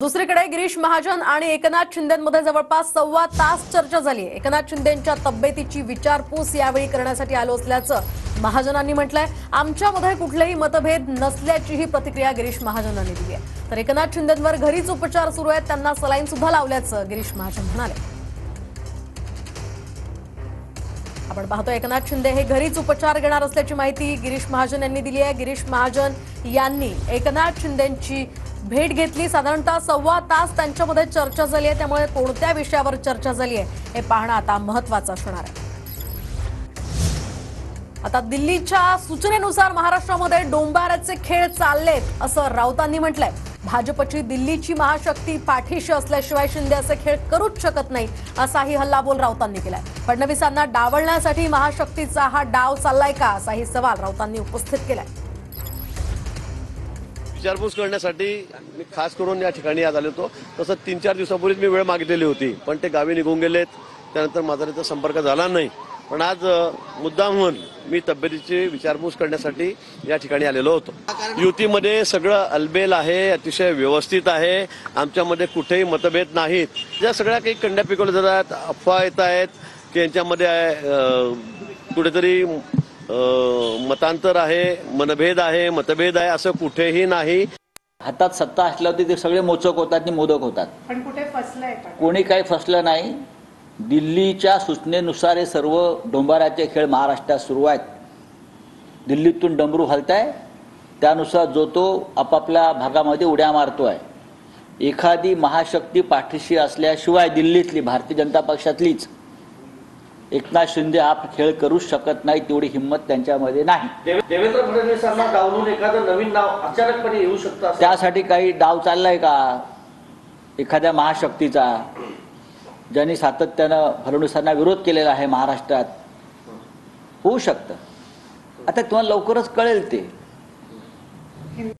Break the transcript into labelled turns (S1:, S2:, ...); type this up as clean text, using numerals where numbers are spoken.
S1: दुसरीकडे गिरीश महाजन आणि एकनाथ शिंदेंमध्ये जवळपास सव्वा तास चर्चा झाली। एकनाथ शिंदेंच्या तब्येतीची विचारपूस यावेळी करण्यासाठी आलो असल्याचं महाजनांनी म्हटलंय। आमच्यामध्ये कुठलेही मतभेद नसल्याचीही प्रतिक्रिया गिरीश महाजनांनी दिली आहे। तर एकनाथ शिंदेंवर घरीच उपचार सुरू आहेत, त्यांना सलाईन सुद्धा लावल्याचं गिरीश महाजन म्हणाले। आपण पाहतो एकनाथ शिंदे हे घरीच उपचार घेणार असल्याची माहिती गिरीश महाजन यांनी दिली आहे। गिरीश महाजन यांनी एकनाथ शिंदेंची भेट घेतली। साधारणतः सव्वा तास त्यांच्यामध्ये चर्चा झाली आहे, त्यामुळे कोणत्या विषयावर चर्चा झाली आहे हे पाहणं आता महत्त्वाचं असणार आहे। आता दिल्लीच्या सूचनेनुसार महाराष्ट्रामध्ये डोंबाराचे खेळ चाललेत असं राऊतांनी म्हटलंय। भाजपची दिल्लीची महाशक्ती पाठीशी असल्याशिवाय शिंदे असे खेळ करूच शकत नाही असाही हल्लाबोल राऊतांनी केलाय। फडणवीसांना डावलण्यासाठी महाशक्तीचा हा डाव चाललाय का असाही सवाल राऊतांनी उपस्थित केलाय।
S2: विचारपूस करण्यासाठी मी खास करून या ठिकाणी आज आलो होतो। तसं 3-4 दिवसापूर्वीच मी वेळ मागितलेली होती, पण ते गावी निघून गेलेत। त्यानंतर माझा त्याचा संपर्क झाला नाही, पण आज मुद्दामहून मी तब्येतीची विचारपूस करण्यासाठी या ठिकाणी आलेलो होतो। युतीमध्ये सगळं अलबेल आहे, अतिशय व्यवस्थित आहे, आमच्यामध्ये कुठेही मतभेद नाहीत। ज्या सगळ्या काही कंड्या पिकवल्या जातात, अफवा येत आहेत की यांच्यामध्ये कुठेतरी मतांतर आहे, मनभेद आहे, मतभेद आहे, असं कुठेही नाही।
S3: हातात सत्ता असल्यावर ते सगळे मोचक होतात आणि मोदक होतात,
S4: पण कुठे फसलंय?
S3: कोणी काही फसलं नाही। दिल्लीच्या सूचनेनुसार हे सर्व डोंबाराचे खेळ महाराष्ट्रात सुरू आहेत। दिल्लीतून डमरू हलताय, त्यानुसार जो तो आपापल्या भागामध्ये उड्या मारतोय। एखादी महाशक्ती पाठीशी असल्याशिवाय दिल्लीतली भारतीय जनता पक्षातलीच एकनाथ शिंदे हा खेळ करूच शकत नाही, तेवढी हिंमत त्यांच्यामध्ये नाही।
S5: देवेंद्र फडणवीसांना डावलून एखादं नवीन नाव अचानकपणे येऊ शकतं,
S3: त्यासाठी काही डाव चाललाय का एखाद्या महाशक्तीचा, ज्यांनी सातत्यानं फडणवीसांना विरोध केलेला आहे महाराष्ट्रात? होऊ शकतं। आता तुम्हाला लवकरच कळेल ते।